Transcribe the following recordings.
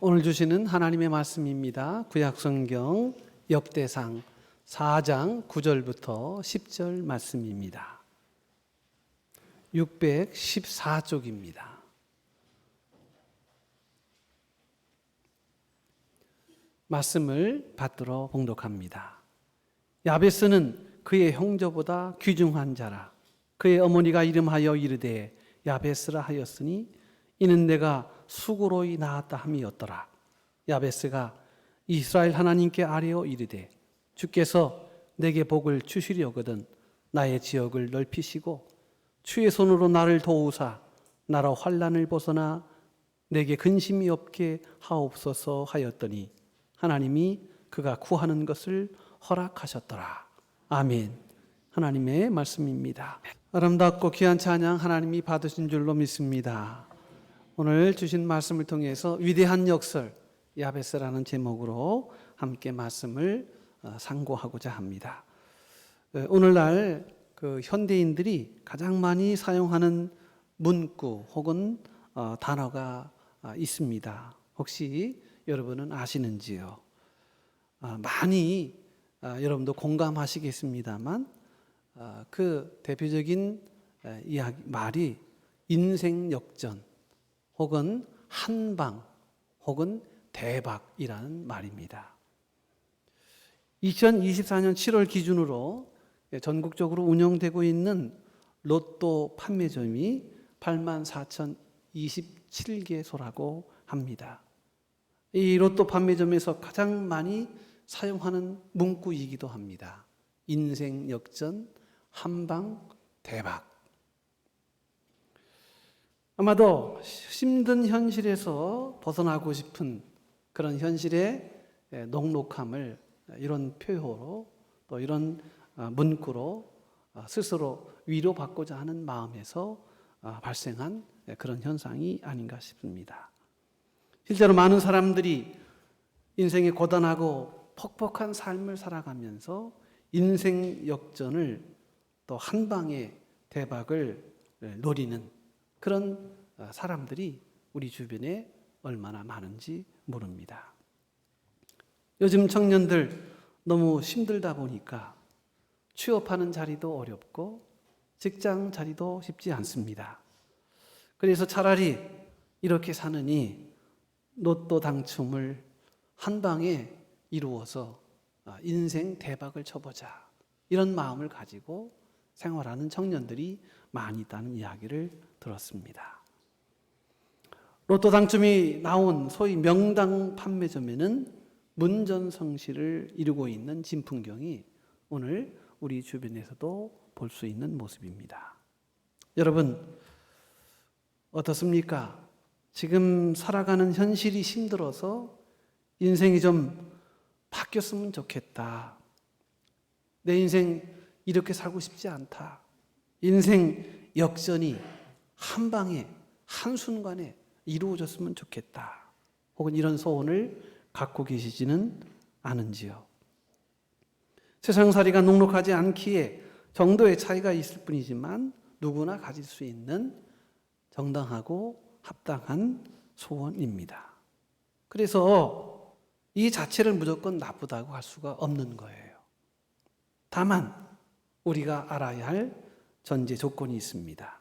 오늘 주시는 하나님의 말씀입니다. 구약성경 역대상 4장 9절부터 10절 말씀입니다. 614쪽입니다. 말씀을 받들어 봉독합니다. 야베스는 그의 형제보다 귀중한 자라. 그의 어머니가 이름하여 이르되 야베스라 하였으니 이는 내가 수고로이 낳았다 함이었더라. 야베스가 이스라엘 하나님께 아뢰어 이르되 주께서 내게 복을 주시려거든 나의 지역을 넓히시고 주의 손으로 나를 도우사 나라 환난을 벗어나 내게 근심이 없게 하옵소서 하였더니 하나님이 그가 구하는 것을 허락하셨더라. 아멘. 하나님의 말씀입니다. 아름답고 귀한 찬양 하나님이 받으신 줄로 믿습니다. 오늘 주신 말씀을 통해서 위대한 역설 야베스라는 제목으로 함께 말씀을 상고하고자 합니다. 오늘날 현대인들이 가장 많이 사용하는 문구 혹은 단어가 있습니다. 혹시 여러분은 아시는지요? 많이 여러분도 공감하시겠습니다만 그 대표적인 말이 인생 역전 혹은 한방 혹은 대박이라는 말입니다. 2024년 7월 기준으로 전국적으로 운영되고 있는 로또 판매점이 84,027개소라고 합니다. 이 로또 판매점에서 가장 많이 사용하는 문구이기도 합니다. 인생 역전, 한방, 대박. 아마도 힘든 현실에서 벗어나고 싶은 그런 현실의 녹록함을 이런 표현으로 또 이런 문구로 스스로 위로받고자 하는 마음에서 발생한 그런 현상이 아닌가 싶습니다. 실제로 많은 사람들이 인생의 고단하고 퍽퍽한 삶을 살아가면서 인생 역전을 또 한 방의 대박을 노리는 그런 사람들이 우리 주변에 얼마나 많은지 모릅니다. 요즘 청년들 너무 힘들다 보니까 취업하는 자리도 어렵고 직장 자리도 쉽지 않습니다. 그래서 차라리 이렇게 사느니 로또 당첨을 한 방에 이루어서 인생 대박을 쳐보자 이런 마음을 가지고 생활하는 청년들이 많이 있다는 이야기를 들었습니다. 로또 당첨이 나온 소위 명당 판매점에는 문전성시를 이루고 있는 진풍경이 오늘 우리 주변에서도 볼 수 있는 모습입니다. 여러분 어떻습니까? 지금 살아가는 현실이 힘들어서 인생이 좀 바뀌었으면 좋겠다. 내 인생 이렇게 살고 싶지 않다. 인생 역전이 한 방에 한순간에 이루어졌으면 좋겠다. 혹은 이런 소원을 갖고 계시지는 않은지요. 세상살이가 녹록하지 않기에 정도의 차이가 있을 뿐이지만 누구나 가질 수 있는 정당하고 합당한 소원입니다. 그래서 이 자체를 무조건 나쁘다고 할 수가 없는 거예요. 다만 우리가 알아야 할 전제 조건이 있습니다.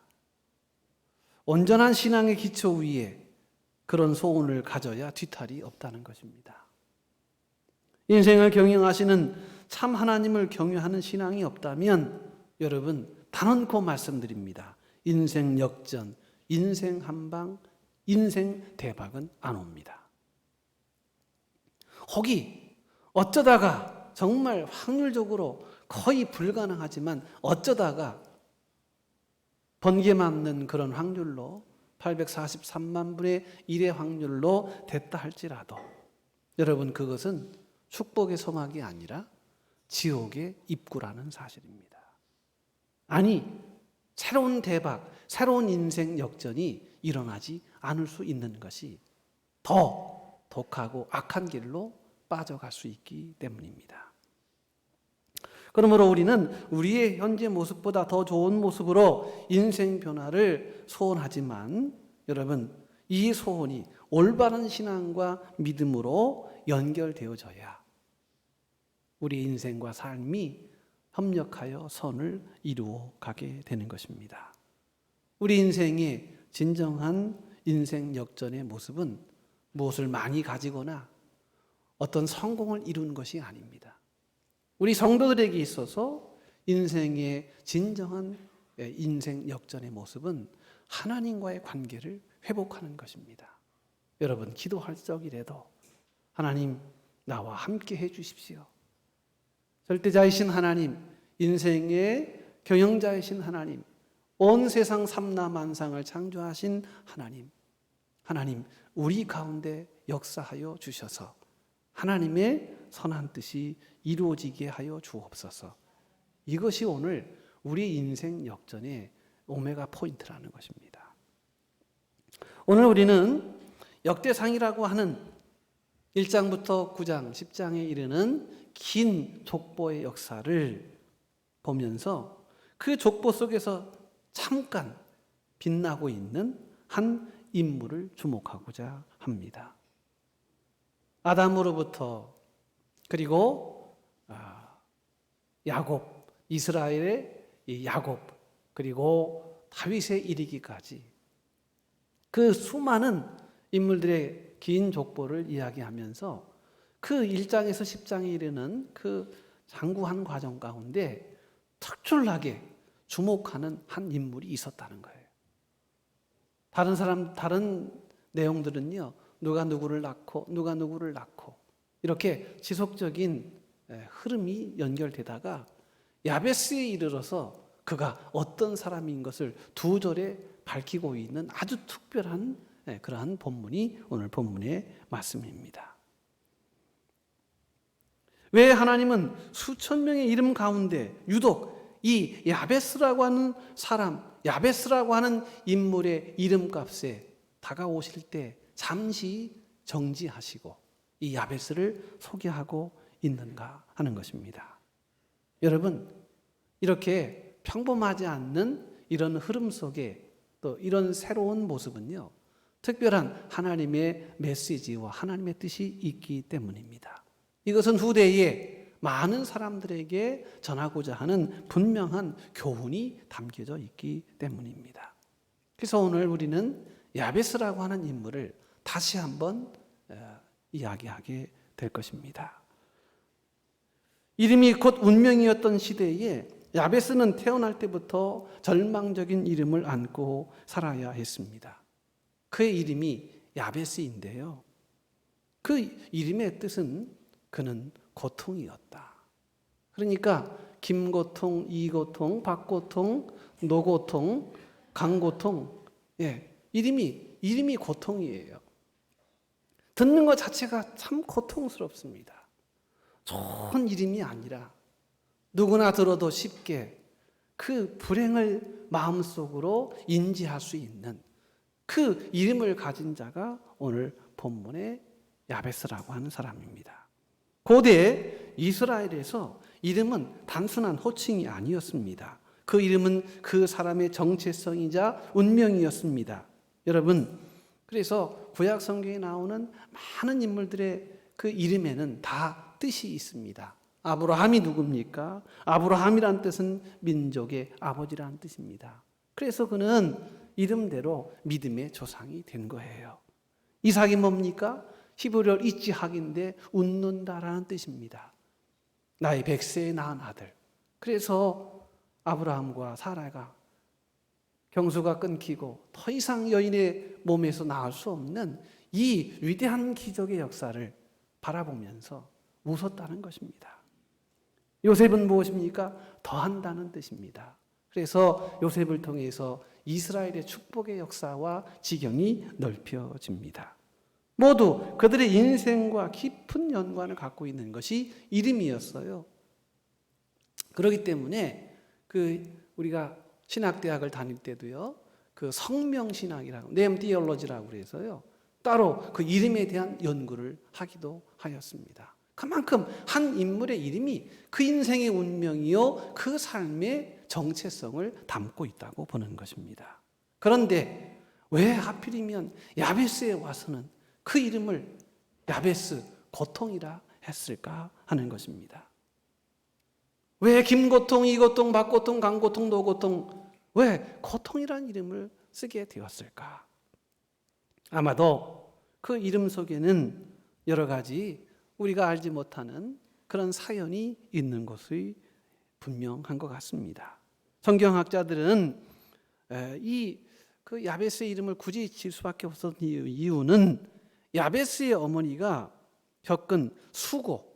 온전한 신앙의 기초 위에 그런 소원을 가져야 뒤탈이 없다는 것입니다. 인생을 경영하시는 참 하나님을 경외하는 신앙이 없다면 여러분 단언코 말씀드립니다. 인생 역전, 인생 한방, 인생 대박은 안 옵니다. 혹이 어쩌다가 정말 확률적으로 거의 불가능하지만 어쩌다가 번개 맞는 그런 확률로 843만 분의 1의 확률로 됐다 할지라도 여러분 그것은 축복의 소망이 아니라 지옥의 입구라는 사실입니다. 아니 새로운 대박, 새로운 인생 역전이 일어나지 않을 수 있는 것이 더 독하고 악한 길로 빠져갈 수 있기 때문입니다. 그러므로 우리는 우리의 현재 모습보다 더 좋은 모습으로 인생 변화를 소원하지만 여러분 이 소원이 올바른 신앙과 믿음으로 연결되어져야 우리 인생과 삶이 협력하여 선을 이루어 가게 되는 것입니다. 우리 인생의 진정한 인생 역전의 모습은 무엇을 많이 가지거나 어떤 성공을 이루는 것이 아닙니다. 우리 성도들에게 있어서 인생의 진정한 인생 역전의 모습은 하나님과의 관계를 회복하는 것입니다. 여러분, 기도할 적이라도 하나님 나와 함께 해 주십시오. 절대자이신 하나님, 인생의 경영자이신 하나님, 온 세상 삼라만상을 창조하신 하나님, 하나님 우리 가운데 역사하여 주셔서 하나님의 선한 뜻이 이루어지게 하여 주옵소서. 이것이 오늘 우리 인생 역전의 오메가 포인트라는 것입니다. 오늘 우리는 역대상이라고 하는 1장부터 9장, 10장에 이르는 긴 족보의 역사를 보면서 그 족보 속에서 잠깐 빛나고 있는 한 인물을 주목하고자 합니다. 아담으로부터 그리고 야곱, 이스라엘의 야곱, 그리고 다윗에 이르기까지 그 수많은 인물들의 긴 족보를 이야기하면서 그 1장에서 10장에 이르는 그 장구한 과정 가운데 특출나게 주목하는 한 인물이 있었다는 거예요. 다른 내용들은요, 누가 누구를 낳고 누가 누구를 낳고 이렇게 지속적인 흐름이 연결되다가 야베스에 이르러서 그가 어떤 사람인 것을 두 절에 밝히고 있는 아주 특별한 그러한 본문이 오늘 본문의 말씀입니다. 왜 하나님은 수천 명의 이름 가운데 유독 이 야베스라고 하는 사람, 야베스라고 하는 인물의 이름값에 다가오실 때 잠시 정지하시고 이 야베스를 소개하고 있는가 하는 것입니다. 여러분, 이렇게 평범하지 않는 이런 흐름 속에 또 이런 새로운 모습은요, 특별한 하나님의 메시지와 하나님의 뜻이 있기 때문입니다. 이것은 후대에 많은 사람들에게 전하고자 하는 분명한 교훈이 담겨져 있기 때문입니다. 그래서 오늘 우리는 야베스라고 하는 인물을 다시 한번 이야기하게 될 것입니다. 이름이 곧 운명이었던 시대에 야베스는 태어날 때부터 절망적인 이름을 안고 살아야 했습니다. 그의 이름이 야베스인데요, 그 이름의 뜻은 그는 고통이었다. 그러니까 김고통, 이고통, 박고통, 노고통, 강고통, 이름이 고통이에요. 듣는 것 자체가 참 고통스럽습니다. 좋은 이름이 아니라 누구나 들어도 쉽게 그 불행을 마음속으로 인지할 수 있는 그 이름을 가진 자가 오늘 본문의 야베스라고 하는 사람입니다. 고대 이스라엘에서 이름은 단순한 호칭이 아니었습니다. 그 이름은 그 사람의 정체성이자 운명이었습니다. 여러분, 그래서 구약 성경에 나오는 많은 인물들의 그 이름에는 다 뜻이 있습니다. 아브라함이 누굽니까? 아브라함이란 뜻은 민족의 아버지라는 뜻입니다. 그래서 그는 이름대로 믿음의 조상이 된 거예요. 이삭이 뭡니까? 히브리어 이츠학인데 웃는다라는 뜻입니다. 나의 100세에 낳은 아들. 그래서 아브라함과 사라가 경수가 끊기고 더 이상 여인의 몸에서 나올 수 없는 이 위대한 기적의 역사를 바라보면서 웃었다는 것입니다. 요셉은 무엇입니까? 더한다는 뜻입니다. 그래서 요셉을 통해서 이스라엘의 축복의 역사와 지경이 넓혀집니다. 모두 그들의 인생과 깊은 연관을 갖고 있는 것이 이름이었어요. 그렇기 때문에 우리가 신학대학을 다닐 때도요, 그 성명신학이라고, 네임티올로지라고 그래서요, 따로 그 이름에 대한 연구를 하기도 하였습니다. 그만큼 한 인물의 이름이 그 인생의 운명이요, 그 삶의 정체성을 담고 있다고 보는 것입니다. 그런데 왜 하필이면 야베스에 와서는 그 이름을 야베스 고통이라 했을까 하는 것입니다. 왜 김고통, 이고통, 박고통, 강고통, 노고통, 왜 고통이라는 이름을 쓰게 되었을까? 아마도 그 이름 속에는 여러 가지 우리가 알지 못하는 그런 사연이 있는 것이 분명한 것 같습니다. 성경학자들은 그 야베스의 이름을 굳이 질 수밖에 없었던 이유는 야베스의 어머니가 겪은 수고,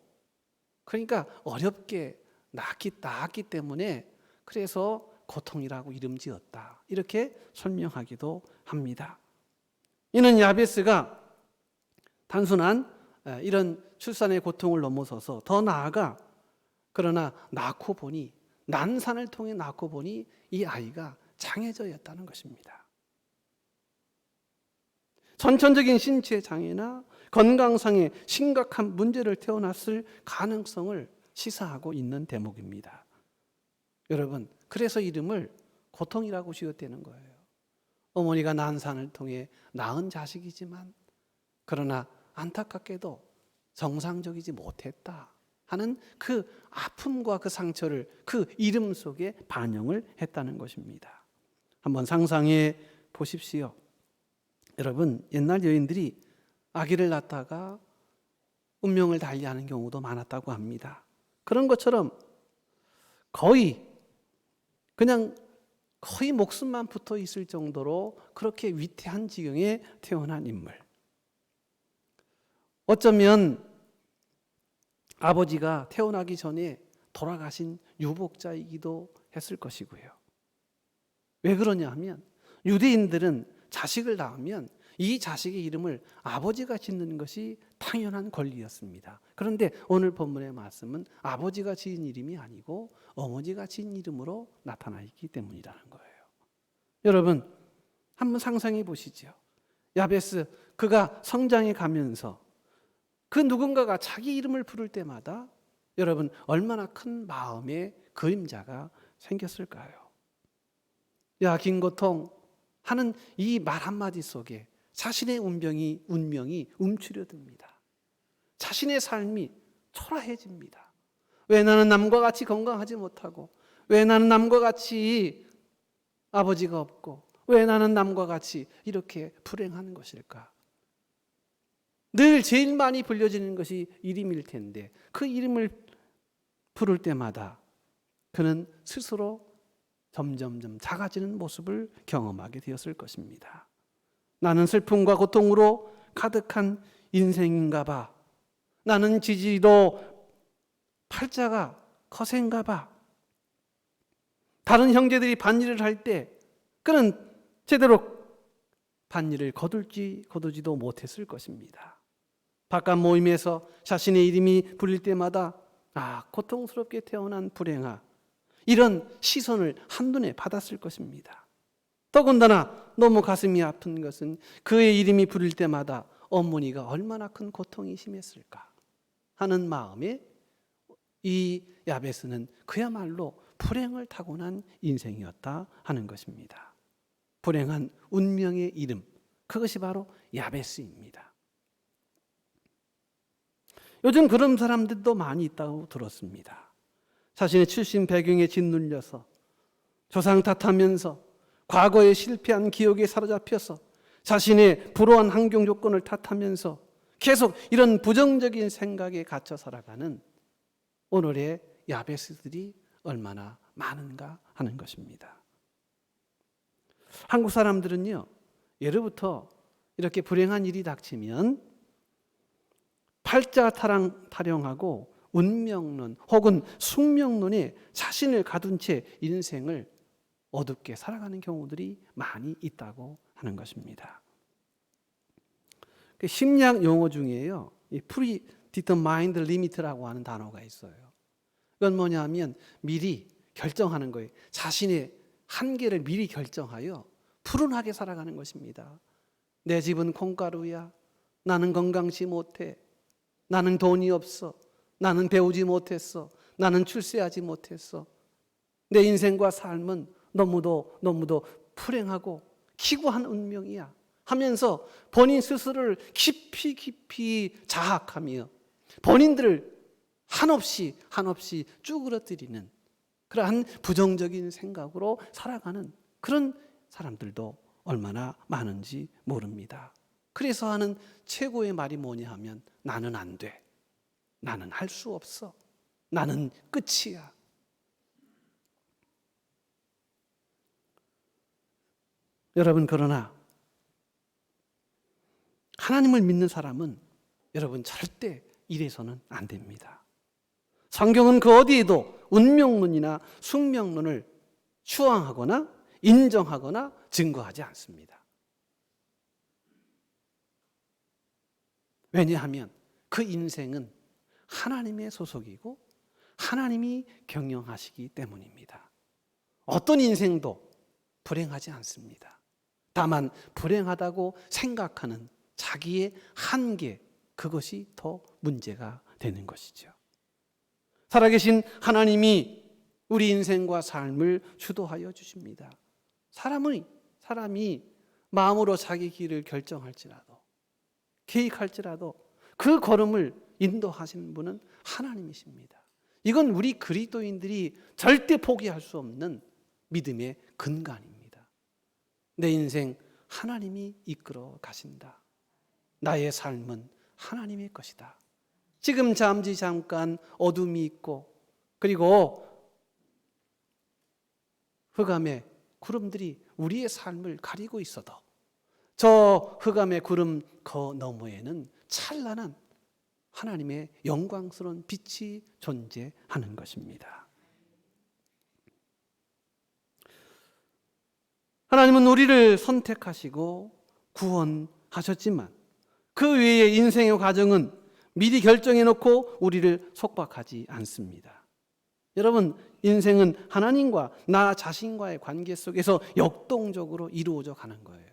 그러니까 어렵게 낳았기 때문에 그래서 고통이라고 이름 지었다, 이렇게 설명하기도 합니다. 이는 야베스가 단순한 이런 출산의 고통을 넘어서서 더 나아가 그러나 낳고 보니, 난산을 통해 낳고 보니 이 아이가 장애자였다는 것입니다. 선천적인 신체 장애나 건강상의 심각한 문제를 태어났을 가능성을 시사하고 있는 대목입니다. 여러분, 그래서 이름을 고통이라고 지었다는 거예요. 어머니가 난산을 통해 낳은 자식이지만 그러나 안타깝게도 정상적이지 못했다 하는 그 아픔과 그 상처를 그 이름 속에 반영을 했다는 것입니다. 한번 상상해 보십시오. 여러분, 옛날 여인들이 아기를 낳다가 운명을 달리하는 경우도 많았다고 합니다. 그런 것처럼 거의 목숨만 붙어 있을 정도로 그렇게 위태한 지경에 태어난 인물. 어쩌면 아버지가 태어나기 전에 돌아가신 유복자이기도 했을 것이고요. 왜 그러냐 하면 유대인들은 자식을 낳으면 이 자식의 이름을 아버지가 짓는 것이 당연한 권리였습니다. 그런데 오늘 본문의 말씀은 아버지가 지은 이름이 아니고 어머니가 지은 이름으로 나타나 있기 때문이라는 거예요. 여러분, 한번 상상해 보시죠. 야베스, 그가 성장해 가면서 그 누군가가 자기 이름을 부를 때마다 여러분 얼마나 큰 마음의 그림자가 생겼을까요? 야 김고통 하는 이 말 한마디 속에 자신의 운명이 움츠려듭니다. 자신의 삶이 초라해집니다. 왜 나는 남과 같이 건강하지 못하고, 왜 나는 남과 같이 아버지가 없고, 왜 나는 남과 같이 이렇게 불행한 것일까? 늘 제일 많이 불려지는 것이 이름일 텐데 그 이름을 부를 때마다 그는 스스로 점점점 작아지는 모습을 경험하게 되었을 것입니다. 나는 슬픔과 고통으로 가득한 인생인가 봐. 나는 지지도 팔자가 거센가 봐. 다른 형제들이 밭일을 할 때 그는 제대로 밭일을 거두지도 못했을 것입니다. 바깥 모임에서 자신의 이름이 불릴 때마다 고통스럽게 태어난 불행아, 이런 시선을 한눈에 받았을 것입니다. 더군다나 너무 가슴이 아픈 것은 그의 이름이 부를 때마다 어머니가 얼마나 큰 고통이 심했을까 하는 마음에 이 야베스는 그야말로 불행을 타고난 인생이었다 하는 것입니다. 불행한 운명의 이름, 그것이 바로 야베스입니다. 요즘 그런 사람들도 많이 있다고 들었습니다. 자신의 출신 배경에 짓눌려서 조상 탓하면서 과거에 실패한 기억에 사로잡혀서 자신의 불우한 환경 조건을 탓하면서 계속 이런 부정적인 생각에 갇혀 살아가는 오늘의 야베스들이 얼마나 많은가 하는 것입니다. 한국 사람들은요, 예로부터 이렇게 불행한 일이 닥치면 팔자 타령하고 운명론 혹은 숙명론에 자신을 가둔 채 인생을 어둡게 살아가는 경우들이 많이 있다고 하는 것입니다. 심리학 용어 중에요, predetermined limit라고 하는 단어가 있어요. 이건 뭐냐면 미리 결정하는 거예요. 자신의 한계를 미리 결정하여 푸른하게 살아가는 것입니다. 내 집은 콩가루야. 나는 건강치 못해. 나는 돈이 없어. 나는 배우지 못했어. 나는 출세하지 못했어. 내 인생과 삶은 너무도 불행하고 기구한 운명이야 하면서 본인 스스로를 깊이 자학하며 본인들을 한없이 쭈그러뜨리는 그러한 부정적인 생각으로 살아가는 그런 사람들도 얼마나 많은지 모릅니다. 그래서 하는 최고의 말이 뭐냐 하면 나는 안 돼. 나는 할 수 없어. 나는 끝이야. 여러분, 그러나 하나님을 믿는 사람은 여러분 절대 이래서는 안 됩니다. 성경은 그 어디에도 운명론이나 숙명론을 추앙하거나 인정하거나 증거하지 않습니다. 왜냐하면 그 인생은 하나님의 소속이고 하나님이 경영하시기 때문입니다. 어떤 인생도 불행하지 않습니다. 다만 불행하다고 생각하는 자기의 한계, 그것이 더 문제가 되는 것이죠. 살아계신 하나님이 우리 인생과 삶을 주도하여 주십니다. 사람이 마음으로 자기 길을 결정할지라도 계획할지라도 그 걸음을 인도하시는 분은 하나님이십니다. 이건 우리 그리스도인들이 절대 포기할 수 없는 믿음의 근간입니다. 내 인생 하나님이 이끌어 가신다. 나의 삶은 하나님의 것이다. 지금 잠깐 어둠이 있고 그리고 흑암의 구름들이 우리의 삶을 가리고 있어도 저 흑암의 구름 그 너머에는 찬란한 하나님의 영광스러운 빛이 존재하는 것입니다. 하나님은 우리를 선택하시고 구원하셨지만 그 외의 인생의 과정은 미리 결정해놓고 우리를 속박하지 않습니다. 여러분, 인생은 하나님과 나 자신과의 관계 속에서 역동적으로 이루어져 가는 거예요.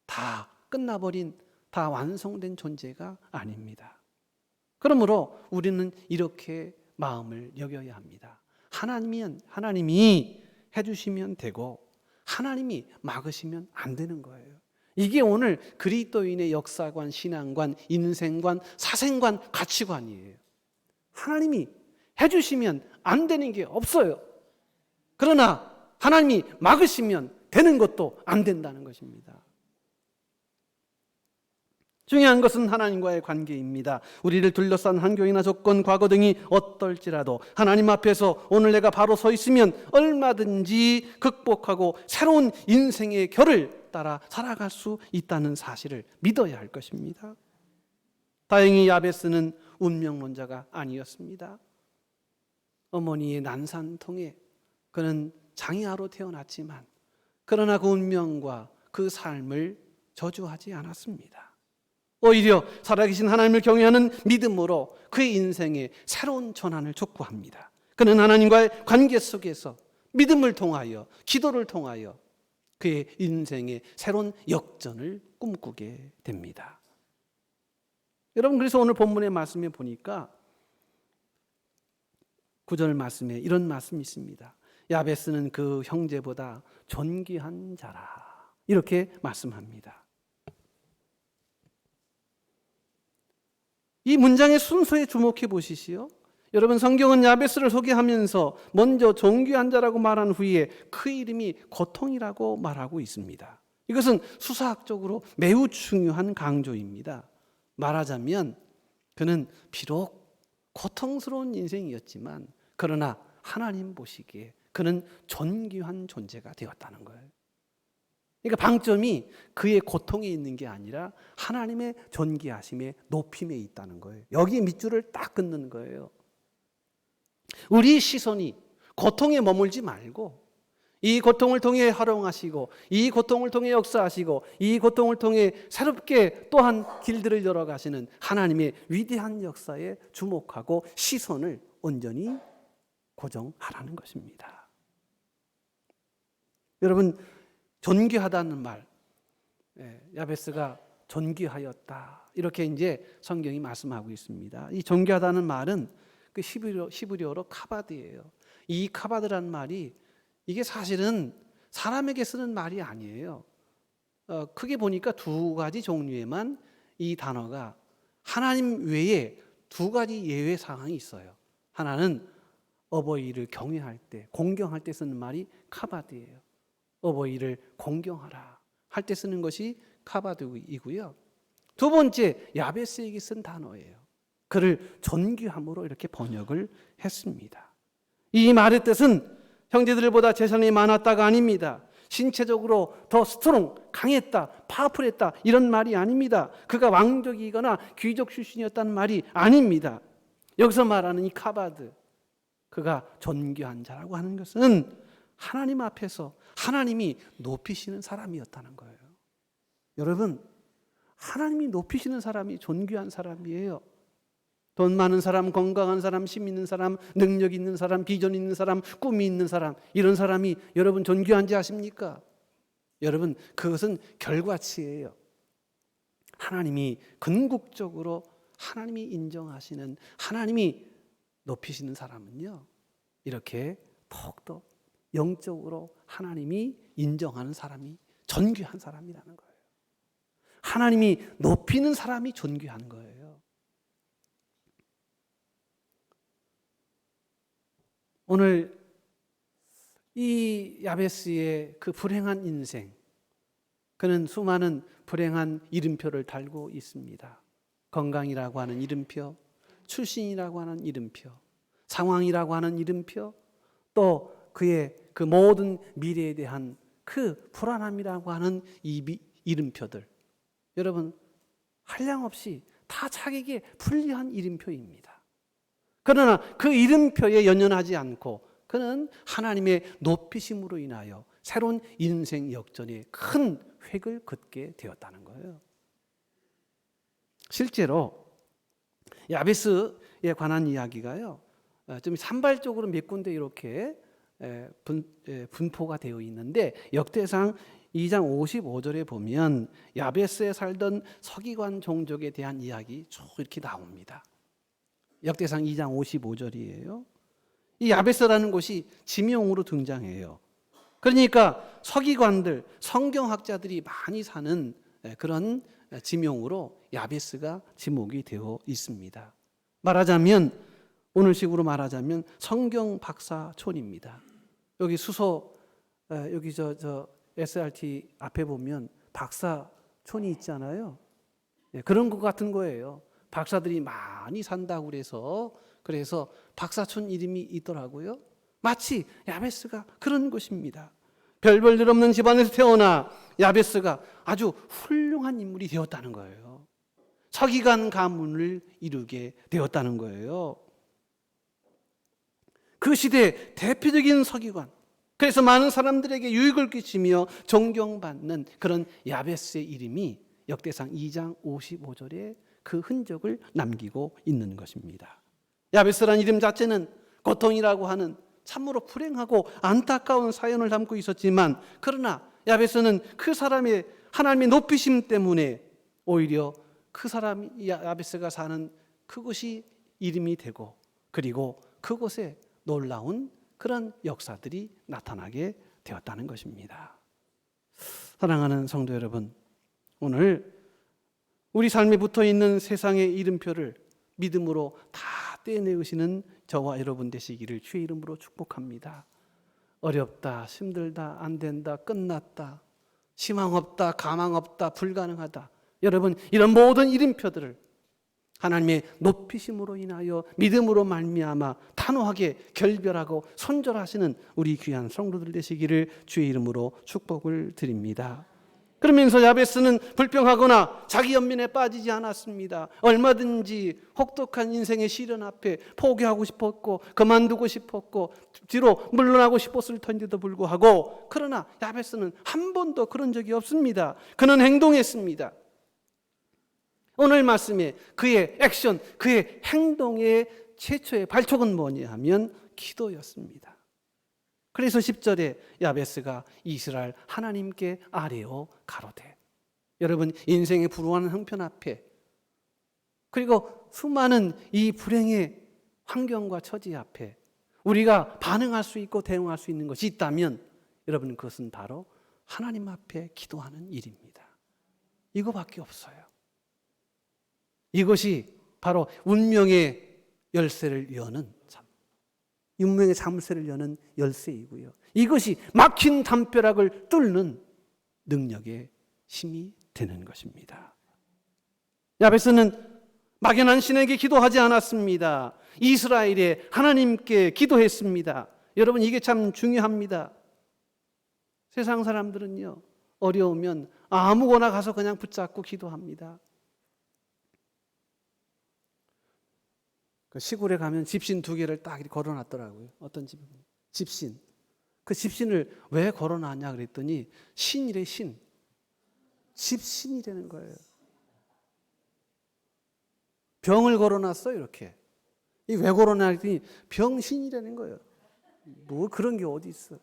다 끝나버린, 다 완성된 존재가 아닙니다. 그러므로 우리는 이렇게 마음을 여겨야 합니다. 하나님이 해주시면 되고 하나님이 막으시면 안 되는 거예요. 이게 오늘 그리스도인의 역사관, 신앙관, 인생관, 사생관, 가치관이에요. 하나님이 해주시면 안 되는 게 없어요. 그러나 하나님이 막으시면 되는 것도 안 된다는 것입니다. 중요한 것은 하나님과의 관계입니다. 우리를 둘러싼 환경이나 조건, 과거 등이 어떨지라도 하나님 앞에서 오늘 내가 바로 서 있으면 얼마든지 극복하고 새로운 인생의 결을 따라 살아갈 수 있다는 사실을 믿어야 할 것입니다. 다행히 야베스는 운명론자가 아니었습니다. 어머니의 난산통에 그는 장애아로 태어났지만 그러나 그 운명과 그 삶을 저주하지 않았습니다. 오히려 살아계신 하나님을 경외하는 믿음으로 그의 인생에 새로운 전환을 촉구합니다. 그는 하나님과의 관계 속에서 믿음을 통하여 기도를 통하여 그의 인생의 새로운 역전을 꿈꾸게 됩니다. 여러분, 그래서 오늘 본문의 말씀에 보니까 9절 말씀에 이런 말씀이 있습니다. 야베스는 그 형제보다 존귀한 자라, 이렇게 말씀합니다. 이 문장의 순서에 주목해 보시시오. 여러분, 성경은 야베스를 소개하면서 먼저 존귀한 자라고 말한 후에 그 이름이 고통이라고 말하고 있습니다. 이것은 수사학적으로 매우 중요한 강조입니다. 말하자면 그는 비록 고통스러운 인생이었지만 그러나 하나님 보시기에 그는 존귀한 존재가 되었다는 거예요. 그러니까 방점이 그의 고통에 있는 게 아니라 하나님의 존귀하심의 높임에 있다는 거예요. 여기 밑줄을 딱 긋는 거예요. 우리 시선이 고통에 머물지 말고 이 고통을 통해 활용하시고 이 고통을 통해 역사하시고 이 고통을 통해 새롭게 또한 길들을 열어가시는 하나님의 위대한 역사에 주목하고 시선을 온전히 고정하라는 것입니다. 여러분, 존귀하다는 말, 야베스가 존귀하였다, 이렇게 이제 성경이 말씀하고 있습니다. 이 존귀하다는 말은 그 히브리어로 카바드예요. 이 카바드라는 말이 이게 사실은 사람에게 쓰는 말이 아니에요. 크게 보니까 두 가지 종류에만 이 단어가 하나님 외에 두 가지 예외 상황이 있어요. 하나는 어버이를 경외할 때, 공경할 때 쓰는 말이 카바드예요. 어버이를 공경하라 할 때 쓰는 것이 카바드이고요. 두 번째, 야베스에게 쓴 단어예요. 그를 존귀함으로 이렇게 번역을 했습니다. 이 말의 뜻은 형제들보다 재산이 많았다가 아닙니다. 신체적으로 더 스트롱, 강했다, 파워풀했다 이런 말이 아닙니다. 그가 왕족이거나 귀족 출신이었다는 말이 아닙니다. 여기서 말하는 이 카바드, 그가 존귀한 자라고 하는 것은 하나님 앞에서 하나님이 높이시는 사람이었다는 거예요. 여러분, 하나님이 높이시는 사람이 존귀한 사람이에요. 돈 많은 사람, 건강한 사람, 힘 있는 사람, 능력 있는 사람, 비전 있는 사람, 꿈이 있는 사람, 이런 사람이 여러분 존귀한지 아십니까? 여러분, 그것은 결과치예요. 하나님이 궁극적으로 하나님이 인정하시는, 하나님이 높이시는 사람은요, 이렇게 더욱더 영적으로 하나님이 인정하는 사람이 존귀한 사람이라는 거예요. 하나님이 높이는 사람이 존귀한 거예요. 오늘 이 야베스의 그 불행한 인생, 그는 수많은 불행한 이름표를 달고 있습니다. 건강이라고 하는 이름표, 출신이라고 하는 이름표, 상황이라고 하는 이름표, 또 그의 그 모든 미래에 대한 그 불안함이라고 하는 이 이름표들, 여러분 한량없이 다 자기에게 불리한 이름표입니다. 그러나 그 이름표에 연연하지 않고 그는 하나님의 높이심으로 인하여 새로운 인생 역전에 큰 획을 긋게 되었다는 거예요. 실제로 야베스에 관한 이야기가요, 좀 산발적으로 몇 군데 이렇게 분포가 되어 있는데, 역대상 2장 55절에 보면 야베스에 살던 서기관 종족에 대한 이야기 쭉 이렇게 나옵니다. 역대상 2장 55절이에요. 이 야베스라는 곳이 지명으로 등장해요. 그러니까 서기관들, 성경학자들이 많이 사는 그런 지명으로 야베스가 지목이 되어 있습니다. 말하자면, 오늘식으로 말하자면 성경 박사촌입니다. 여기 수소, 여기 저 SRT 앞에 보면 박사촌이 있잖아요. 그런 것 같은 거예요. 박사들이 많이 산다고 그래서 박사촌 이름이 있더라고요. 마치 야베스가 그런 것입니다. 별볼일 없는 집안에서 태어나 야베스가 아주 훌륭한 인물이 되었다는 거예요. 서기관 가문을 이루게 되었다는 거예요. 그 시대의 대표적인 서기관, 그래서 많은 사람들에게 유익을 끼치며 존경받는 그런 야베스의 이름이 역대상 2장 55절에 그 흔적을 남기고 있는 것입니다. 야베스라는 이름 자체는 고통이라고 하는 참으로 불행하고 안타까운 사연을 담고 있었지만, 그러나 야베스는 그 사람의 하나님의 높이심 때문에 오히려 그 사람 야베스가 사는 그곳이 이름이 되고, 그리고 그곳에 놀라운 그런 역사들이 나타나게 되었다는 것입니다. 사랑하는 성도 여러분, 오늘 우리 삶에 붙어있는 세상의 이름표를 믿음으로 다 떼내으시는 저와 여러분 되시기를 주의 이름으로 축복합니다. 어렵다, 힘들다, 안 된다, 끝났다, 희망 없다, 가망 없다, 불가능하다, 여러분 이런 모든 이름표들을 하나님의 높이심으로 인하여 믿음으로 말미암아 단호하게 결별하고 손절하시는 우리 귀한 성도들 되시기를 주의 이름으로 축복을 드립니다. 그러면서 야베스는 불평하거나 자기 연민에 빠지지 않았습니다. 얼마든지 혹독한 인생의 시련 앞에 포기하고 싶었고 그만두고 싶었고 뒤로 물러나고 싶었을 텐데도 불구하고, 그러나 야베스는 한 번도 그런 적이 없습니다. 그는 행동했습니다. 오늘 말씀에 그의 액션, 그의 행동의 최초의 발족은 뭐냐 하면 기도였습니다. 그래서 10절에 야베스가 이스라엘 하나님께 아뢰어 가로되, 여러분 인생의 불우한 형편 앞에, 그리고 수많은 이 불행의 환경과 처지 앞에 우리가 반응할 수 있고 대응할 수 있는 것이 있다면 여러분, 그것은 바로 하나님 앞에 기도하는 일입니다. 이거밖에 없어요. 이것이 바로 운명의 열쇠를 여는 운명의 자물쇠를 여는 열쇠이고요. 이것이 막힌 담벼락을 뚫는 능력의 힘이 되는 것입니다. 야베스는 막연한 신에게 기도하지 않았습니다. 이스라엘의 하나님께 기도했습니다. 여러분, 이게 참 중요합니다. 세상 사람들은요, 어려우면 아무거나 가서 그냥 붙잡고 기도합니다. 그 시골에 가면 집신 2개를 딱 이렇게 걸어놨더라고요. 어떤 집은 집신. 그 집신을 왜 걸어놨냐 그랬더니 신이래, 신. 집신이라는 거예요. 병을 걸어놨어요, 이렇게. 이 왜 걸어놨더니 병신이라는 거예요. 뭐 그런 게 어디 있어.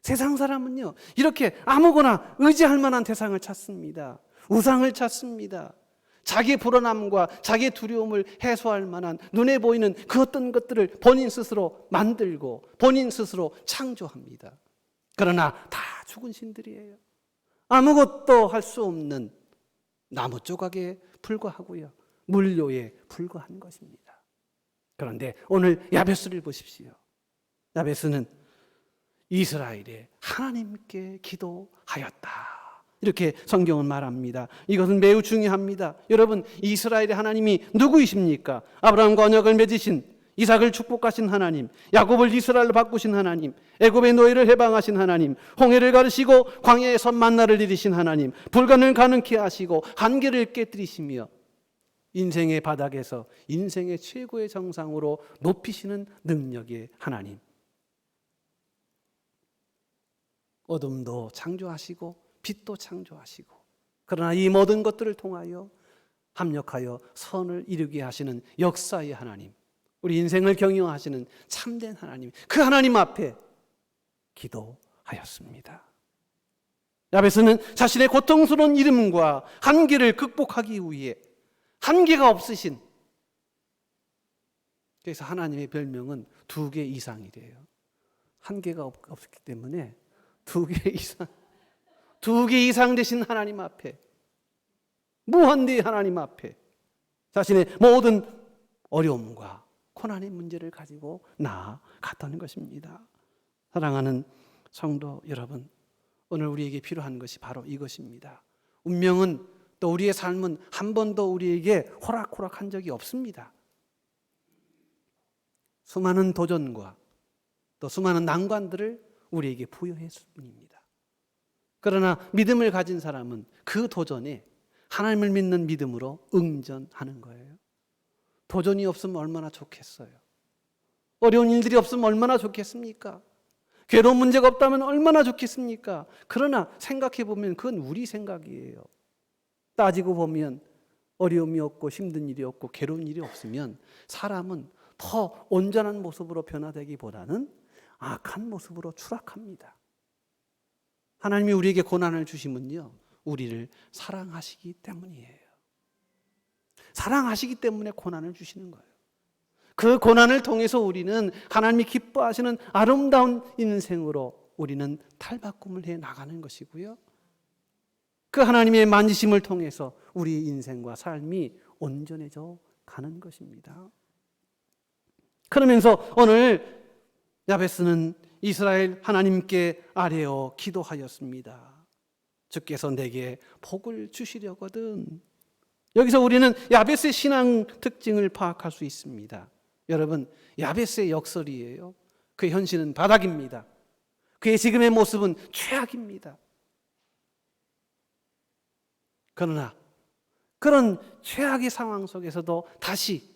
세상 사람은요, 이렇게 아무거나 의지할 만한 대상을 찾습니다. 우상을 찾습니다. 자기의 불안함과 자기의 두려움을 해소할 만한 눈에 보이는 그 어떤 것들을 본인 스스로 만들고 본인 스스로 창조합니다. 그러나 다 죽은 신들이에요. 아무것도 할 수 없는 나무 조각에 불과하고요, 물료에 불과한 것입니다. 그런데 오늘 야베스를 보십시오. 야베스는 이스라엘의 하나님께 기도하였다, 이렇게 성경은 말합니다. 이것은 매우 중요합니다. 여러분, 이스라엘의 하나님이 누구이십니까? 아브라함과 언약을 맺으신, 이삭을 축복하신 하나님, 야곱을 이스라엘로 바꾸신 하나님, 애굽의 노예를 해방하신 하나님, 홍해를 가르시고 광야에서 만나를 내리신 하나님, 불가능을 가능케 하시고 한계를 깨뜨리시며 인생의 바닥에서 인생의 최고의 정상으로 높이시는 능력의 하나님. 어둠도 창조하시고 빛도 창조하시고, 그러나 이 모든 것들을 통하여 합력하여 선을 이루게 하시는 역사의 하나님, 우리 인생을 경영하시는 참된 하나님, 그 하나님 앞에 기도하였습니다. 야베스는 자신의 고통스러운 이름과 한계를 극복하기 위해 한계가 없으신, 그래서 하나님의 별명은 2개 이상이래요. 한계가 없기 때문에 2개 이상, 2개 이상 되신 하나님 앞에, 무한대의 하나님 앞에 자신의 모든 어려움과 고난의 문제를 가지고 나아갔다는 것입니다. 사랑하는 성도 여러분, 오늘 우리에게 필요한 것이 바로 이것입니다. 운명은, 또 우리의 삶은 한 번도 우리에게 호락호락한 적이 없습니다. 수많은 도전과 또 수많은 난관들을 우리에게 부여했을 뿐입니다. 그러나 믿음을 가진 사람은 그 도전에 하나님을 믿는 믿음으로 응전하는 거예요. 도전이 없으면 얼마나 좋겠어요. 어려운 일들이 없으면 얼마나 좋겠습니까? 괴로운 문제가 없다면 얼마나 좋겠습니까? 그러나 생각해 보면 그건 우리 생각이에요. 따지고 보면 어려움이 없고 힘든 일이 없고 괴로운 일이 없으면 사람은 더 온전한 모습으로 변화되기보다는 악한 모습으로 추락합니다. 하나님이 우리에게 고난을 주시면요, 우리를 사랑하시기 때문이에요. 사랑하시기 때문에 고난을 주시는 거예요. 그 고난을 통해서 우리는 하나님이 기뻐하시는 아름다운 인생으로 우리는 탈바꿈을 해 나가는 것이고요, 그 하나님의 만지심을 통해서 우리 인생과 삶이 온전해져 가는 것입니다. 그러면서 오늘 야베스는 이스라엘 하나님께 아뢰어 기도하였습니다. 주께서 내게 복을 주시려거든. 여기서 우리는 야베스의 신앙 특징을 파악할 수 있습니다. 여러분, 야베스의 역설이에요. 그의 현실은 바닥입니다. 그의 지금의 모습은 최악입니다. 그러나 그런 최악의 상황 속에서도 다시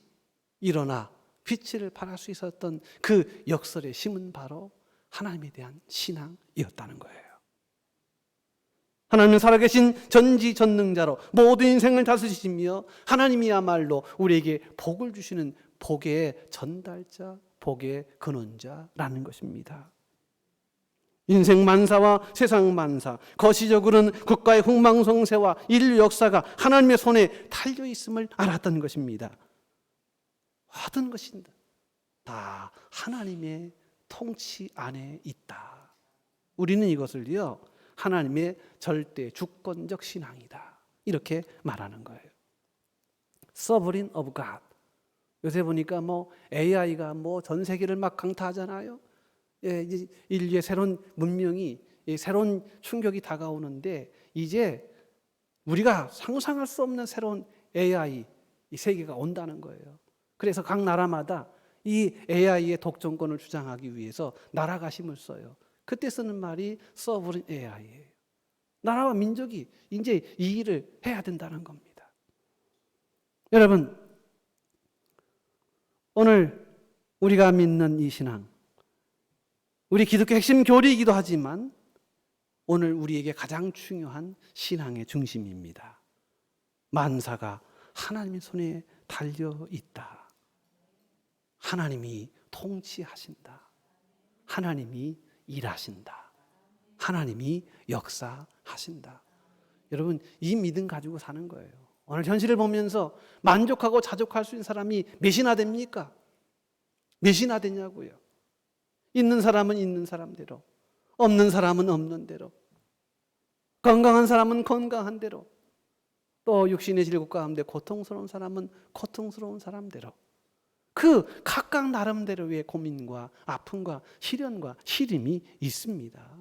일어나 빛을 발할 수 있었던 그 역설의 힘은 바로 하나님에 대한 신앙이었다는 거예요. 하나님은 살아계신 전지전능자로 모든 인생을 다스리시며 하나님이야말로 우리에게 복을 주시는 복의 전달자, 복의 근원자라는 것입니다. 인생 만사와 세상 만사, 거시적으로는 국가의 흥망성쇠와 인류 역사가 하나님의 손에 달려있음을 알았던 것입니다. 모든 것이 다 하나님의 통치 안에 있다. 우리는 이것을요, 하나님의 절대 주권적 신앙이다, 이렇게 말하는 거예요. Sovereign of God. 요새 보니까 AI가 전 세계를 막 강타하잖아요. 예, 이제 인류의 새로운 문명이, 새로운 충격이 다가오는데, 이제 우리가 상상할 수 없는 새로운 AI, 이 세계가 온다는 거예요. 그래서 각 나라마다 이 AI의 독점권을 주장하기 위해서 나라가 힘을 써요. 그때 쓰는 말이 Sovereign AI예요. 나라와 민족이 이제 이 일을 해야 된다는 겁니다. 여러분, 오늘 우리가 믿는 이 신앙, 우리 기독교 핵심 교리이기도 하지만 오늘 우리에게 가장 중요한 신앙의 중심입니다. 만사가 하나님의 손에 달려 있다. 하나님이 통치하신다. 하나님이 일하신다. 하나님이 역사하신다. 여러분, 이 믿음 가지고 사는 거예요. 오늘 현실을 보면서 만족하고 자족할 수 있는 사람이 몇이나 됩니까? 몇이나 되냐고요. 있는 사람은 있는 사람대로, 없는 사람은 없는 대로, 건강한 사람은 건강한 대로, 또 육신의 질곡 가운데 고통스러운 사람은 고통스러운 사람대로, 그 각각 나름대로의 고민과 아픔과 시련과 시림이 있습니다.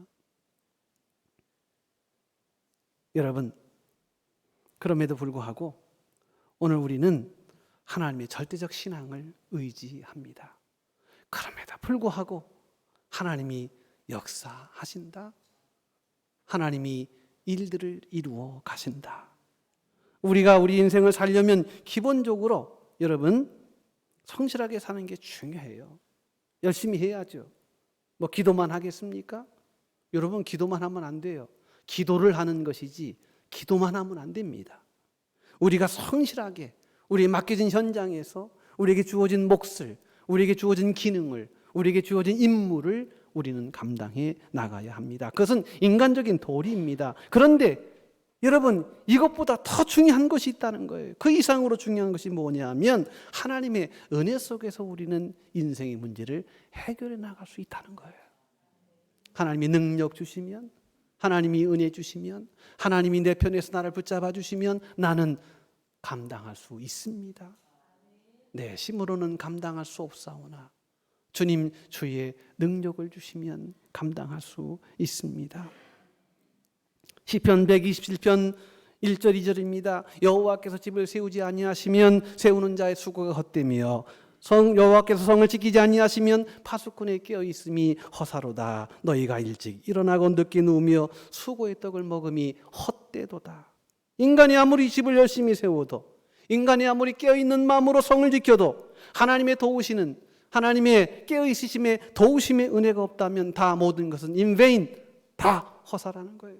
여러분, 그럼에도 불구하고 오늘 우리는 하나님의 절대적 신앙을 의지합니다. 그럼에도 불구하고 하나님이 역사하신다. 하나님이 일들을 이루어 가신다. 우리가 우리 인생을 살려면 기본적으로 여러분, 성실하게 사는 게 중요해요. 열심히 해야죠. 기도만 하겠습니까? 여러분, 기도만 하면 안 돼요. 기도를 하는 것이지 기도만 하면 안 됩니다. 우리가 성실하게 우리의 맡겨진 현장에서 우리에게 주어진 몫을, 우리에게 주어진 기능을, 우리에게 주어진 임무를 우리는 감당해 나가야 합니다. 그것은 인간적인 도리입니다. 그런데 여러분, 이것보다 더 중요한 것이 있다는 거예요. 그 이상으로 중요한 것이 뭐냐면 하나님의 은혜 속에서 우리는 인생의 문제를 해결해 나갈 수 있다는 거예요. 하나님이 능력 주시면, 하나님이 은혜 주시면, 하나님이 내 편에서 나를 붙잡아 주시면 나는 감당할 수 있습니다. 내 힘으로는 감당할 수 없사오나 주님 주의 능력을 주시면 감당할 수 있습니다. 시편 127편 1절 2절입니다. 여호와께서 집을 세우지 아니하시면 세우는 자의 수고가 헛되며 여호와께서 성을 지키지 아니하시면 파수꾼에 깨어 있음이 허사로다. 너희가 일찍 일어나고 늦게 누우며 수고의 떡을 먹음이 헛되도다. 인간이 아무리 집을 열심히 세워도, 인간이 아무리 깨어있는 마음으로 성을 지켜도 하나님의 도우시는, 하나님의 깨어있으심의 도우심의 은혜가 없다면 다 모든 것은 in vain, 다 허사라는 거예요.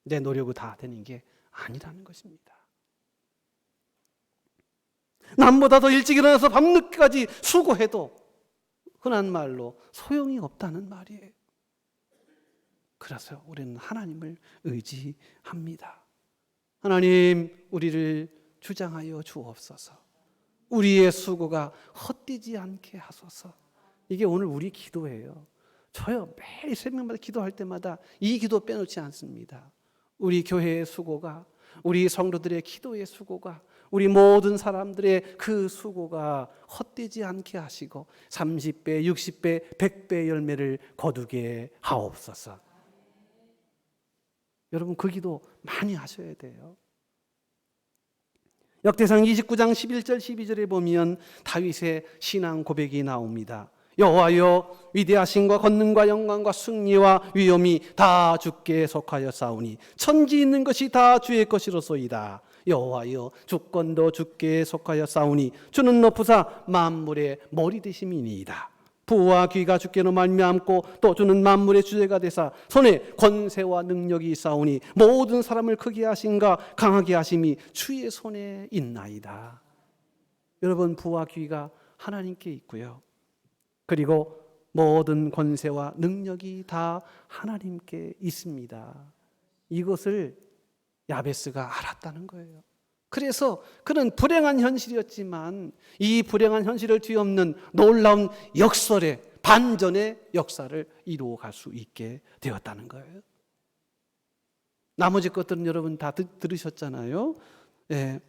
내 노력이 다 되는 게 아니라는 것입니다. 남보다 더 일찍 일어나서 밤늦게까지 수고해도 흔한 말로 소용이 없다는 말이에요. 그래서 우리는 하나님을 의지합니다. 하나님, 우리를 주장하여 주옵소서. 우리의 수고가 헛되지 않게 하소서. 이게 오늘 우리 기도예요. 저요, 매일 새벽마다 기도할 때마다 이 기도 빼놓지 않습니다. 우리 교회의 수고가, 우리 성도들의 기도의 수고가, 우리 모든 사람들의 그 수고가 헛되지 않게 하시고 30배, 60배, 100배 열매를 거두게 하옵소서. 여러분, 그 기도 많이 하셔야 돼요. 역대상 29장 11절 12절에 보면 다윗의 신앙 고백이 나옵니다. 여호와여, 위대하심과 권능과 영광과 승리와 위엄이 다 주께 속하여 싸우니 천지 있는 것이 다 주의 것이로소이다. 여호와여, 주권도 주께 속하여 싸우니 주는 높으사 만물의 머리 되심이니이다. 부와 귀가 주께로 말미암고 또 주는 만물의 주제가 되사 손에 권세와 능력이 있사오니 모든 사람을 크게 하신가 강하게 하심이 주의 손에 있나이다. 여러분, 부와 귀가 하나님께 있고요, 그리고 모든 권세와 능력이 다 하나님께 있습니다. 이것을 야베스가 알았다는 거예요. 그래서 그는 불행한 현실이었지만 이 불행한 현실을 뒤엎는 놀라운 역설의 반전의 역사를 이루어갈 수 있게 되었다는 거예요. 나머지 것들은 여러분 다 들으셨잖아요. 예,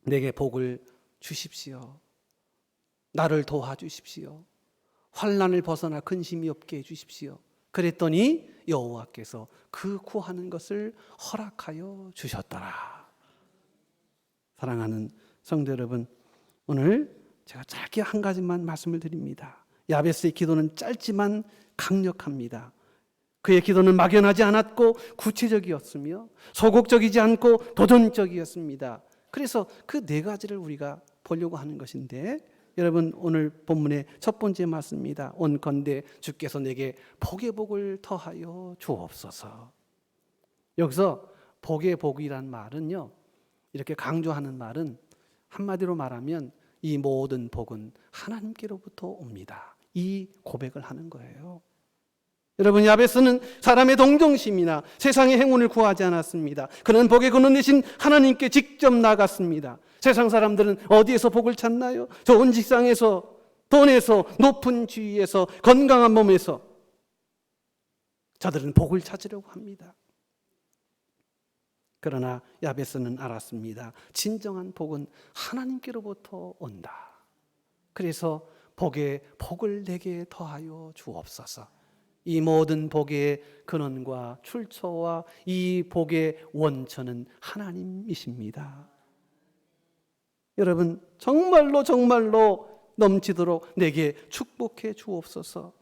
내게 복을 주십시오. 나를 도와주십시오. 환난을 벗어나 근심이 없게 해주십시오. 그랬더니 여호와께서 그 구하는 것을 허락하여 주셨더라. 사랑하는 성도 여러분, 오늘 제가 짧게 한 가지만 말씀을 드립니다. 야베스의 기도는 짧지만 강력합니다. 그의 기도는 막연하지 않았고 구체적이었으며 소극적이지 않고 도전적이었습니다. 그래서 그 네 가지를 우리가 보려고 하는 것인데, 여러분 오늘 본문의 첫 번째 말씀입니다. 온컨대 주께서 내게 복의 복을 더하여 주옵소서. 여기서 복의 복이란 말은요, 이렇게 강조하는 말은 한마디로 말하면 이 모든 복은 하나님께로부터 옵니다. 이 고백을 하는 거예요. 여러분, 야베스는 사람의 동정심이나 세상의 행운을 구하지 않았습니다. 그는 복의 근원 되신 하나님께 직접 나갔습니다. 세상 사람들은 어디에서 복을 찾나요? 좋은 직장에서, 돈에서, 높은 지위에서, 건강한 몸에서. 저들은 복을 찾으려고 합니다. 그러나 야베스는 알았습니다. 진정한 복은 하나님께로부터 온다. 그래서 복의 복을 내게 더하여 주옵소서. 이 모든 복의 근원과 출처와 이 복의 원천은 하나님이십니다. 여러분, 정말로 넘치도록 내게 축복해 주옵소서.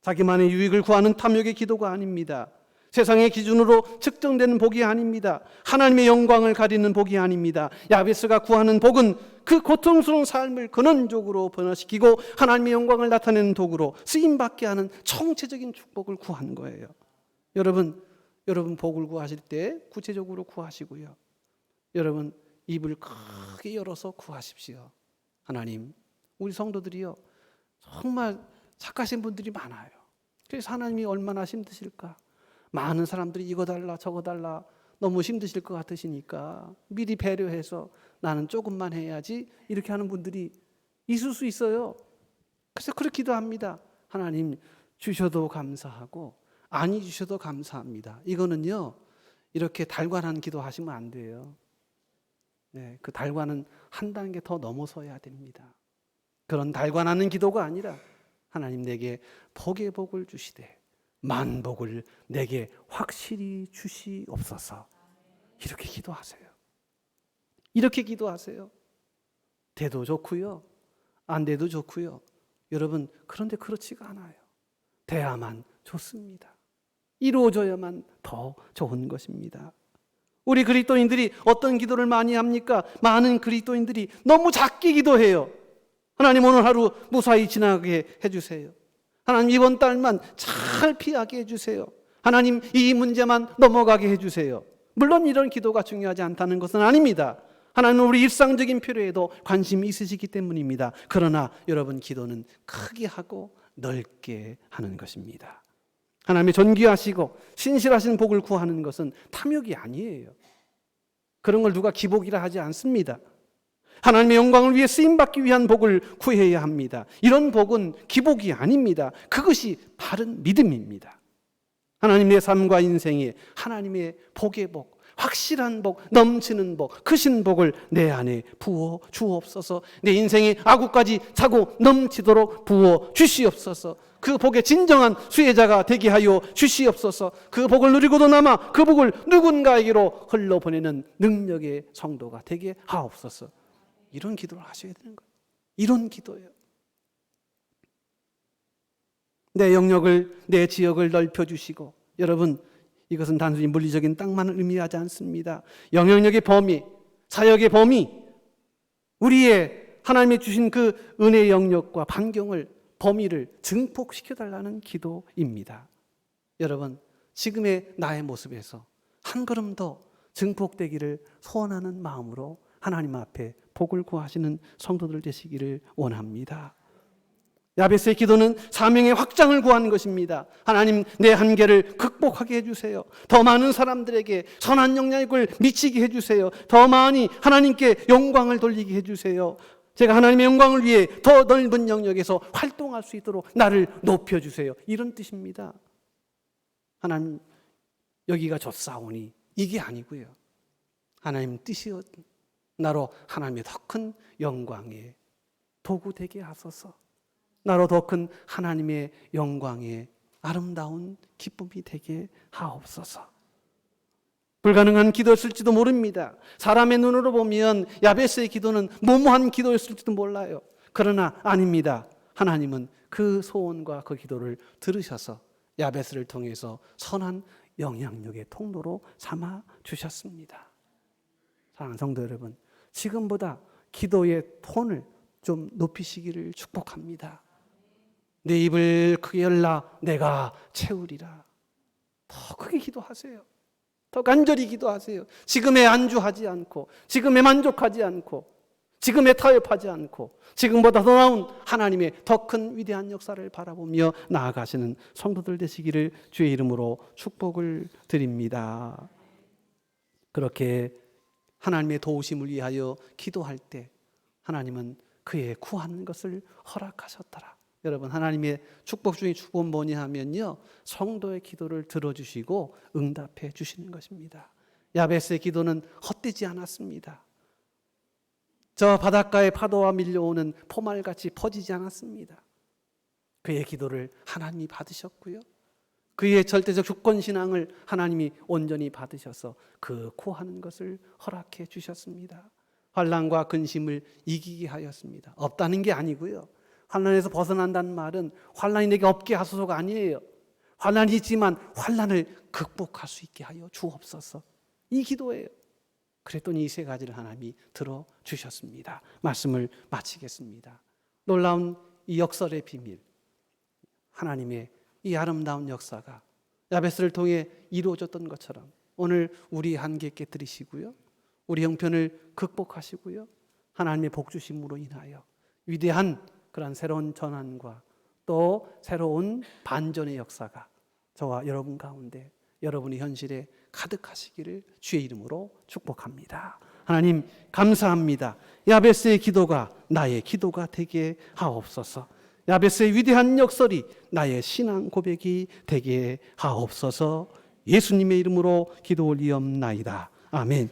자기만의 유익을 구하는 탐욕의 기도가 아닙니다. 세상의 기준으로 측정되는 복이 아닙니다. 하나님의 영광을 가리는 복이 아닙니다. 야베스가 구하는 복은 그 고통스러운 삶을 근원적으로 변화시키고 하나님의 영광을 나타내는 도구로 쓰임받게 하는 총체적인 축복을 구하는 거예요. 여러분 복을 구하실 때 구체적으로 구하시고요. 여러분 입을 크게 열어서 구하십시오. 하나님, 우리 성도들이요, 정말 착하신 분들이 많아요. 그래서 하나님이 얼마나 힘드실까? 많은 사람들이 이거 달라 저거 달라 너무 힘드실 것 같으시니까 미리 배려해서 나는 조금만 해야지 이렇게 하는 분들이 있을 수 있어요. 그래서 그렇게 기도합니다. 하나님, 주셔도 감사하고 아니 주셔도 감사합니다. 이거는요, 이렇게 달관한 기도하시면 안 돼요. 네, 그 달관은 한 단계 더 넘어서야 됩니다. 그런 달관하는 기도가 아니라 하나님 내게 복의 복을 주시되 만복을 내게 확실히 주시옵소서. 이렇게 기도하세요. 이렇게 기도하세요. 돼도 좋고요, 안 돼도 좋고요. 여러분, 그런데 그렇지가 않아요. 돼야만 좋습니다. 이루어져야만 더 좋은 것입니다. 우리 그리스도인들이 어떤 기도를 많이 합니까? 많은 그리스도인들이 너무 작게 기도해요. 하나님, 오늘 하루 무사히 지나게 해주세요. 하나님, 이번 달만 잘 피하게 해주세요. 하나님, 이 문제만 넘어가게 해주세요. 물론 이런 기도가 중요하지 않다는 것은 아닙니다. 하나님은 우리 일상적인 필요에도 관심이 있으시기 때문입니다. 그러나 여러분, 기도는 크게 하고 넓게 하는 것입니다. 하나님의 존귀하시고 신실하신 복을 구하는 것은 탐욕이 아니에요. 그런 걸 누가 기복이라 하지 않습니다. 하나님의 영광을 위해 쓰임받기 위한 복을 구해야 합니다. 이런 복은 기복이 아닙니다. 그것이 바른 믿음입니다. 하나님, 내 삶과 인생에 하나님의 복의 복, 확실한 복, 넘치는 복, 크신 복을 내 안에 부어 주옵소서. 내 인생에 아구까지 차고 넘치도록 부어 주시옵소서. 그 복의 진정한 수혜자가 되게 하여 주시옵소서. 그 복을 누리고도 남아 그 복을 누군가에게로 흘러보내는 능력의 성도가 되게 하옵소서. 이런 기도를 하셔야 되는 거예요. 이런 기도예요. 내 영역을, 내 지역을 넓혀주시고, 여러분, 이것은 단순히 물리적인 땅만을 의미하지 않습니다. 영향력의 범위, 사역의 범위, 우리의 하나님이 주신 그 은혜의 영역과 반경을, 범위를 증폭시켜달라는 기도입니다. 여러분, 지금의 나의 모습에서 한 걸음 더 증폭되기를 소원하는 마음으로 하나님 앞에 복을 구하시는 성도들 되시기를 원합니다. 야베스의 기도는 사명의 확장을 구하는 것입니다. 하나님, 내 한계를 극복하게 해주세요. 더 많은 사람들에게 선한 영향력을 미치게 해주세요. 더 많이 하나님께 영광을 돌리게 해주세요. 제가 하나님의 영광을 위해 더 넓은 영역에서 활동할 수 있도록 나를 높여주세요. 이런 뜻입니다. 하나님, 여기가 좋사오니 이게 아니고요. 하나님 뜻이 나로 하나님의 더 큰 영광의 도구 되게 하소서. 나로 더 큰 하나님의 영광의 아름다운 기쁨이 되게 하옵소서. 불가능한 기도였을지도 모릅니다. 사람의 눈으로 보면 야베스의 기도는 무모한 기도였을지도 몰라요. 그러나 아닙니다. 하나님은 그 소원과 그 기도를 들으셔서 야베스를 통해서 선한 영향력의 통로로 삼아 주셨습니다. 사랑하는 성도 여러분, 지금보다 기도의 톤을 좀 높이시기를 축복합니다. 내 입을 크게 열라 내가 채우리라. 더 크게 기도하세요. 더 간절히 기도하세요. 지금에 안주하지 않고, 지금에 만족하지 않고, 지금에 타협하지 않고, 지금보다 더 나은 하나님의 더 큰 위대한 역사를 바라보며 나아가시는 성도들 되시기를 주의 이름으로 축복을 드립니다. 그렇게 하나님의 도우심을 위하여 기도할 때 하나님은 그의 구하는 것을 허락하셨더라. 여러분, 하나님의 축복 중에 축복은 뭐냐 하면요, 성도의 기도를 들어주시고 응답해 주시는 것입니다. 야베스의 기도는 헛되지 않았습니다. 저 바닷가의 파도와 밀려오는 포말같이 퍼지지 않았습니다. 그의 기도를 하나님이 받으셨고요, 그의 절대적 주권신앙을 하나님이 온전히 받으셔서 그 구하는 것을 허락해 주셨습니다. 환난과 근심을 이기게 하였습니다. 없다는 게 아니고요, 환난에서 벗어난다는 말은 환난이 내게 없게 하소서가 아니에요. 환난이 있지만 환난을 극복할 수 있게 하여 주옵소서. 이 기도예요. 그랬더니 이 세 가지를 하나님이 들어주셨습니다. 말씀을 마치겠습니다. 놀라운 이 역설의 비밀, 하나님의 이 아름다운 역사가 야베스를 통해 이루어졌던 것처럼 오늘 우리 한계 깨뜨리시고요, 우리 형편을 극복하시고요, 하나님의 복주심으로 인하여 위대한 그런 새로운 전환과 또 새로운 반전의 역사가 저와 여러분 가운데, 여러분의 현실에 가득하시기를 주의 이름으로 축복합니다. 하나님 감사합니다. 야베스의 기도가 나의 기도가 되게 하옵소서. 야베스의 위대한 역설이 나의 신앙 고백이 되게 하옵소서. 예수님의 이름으로 기도 올리옵나이다. 아멘.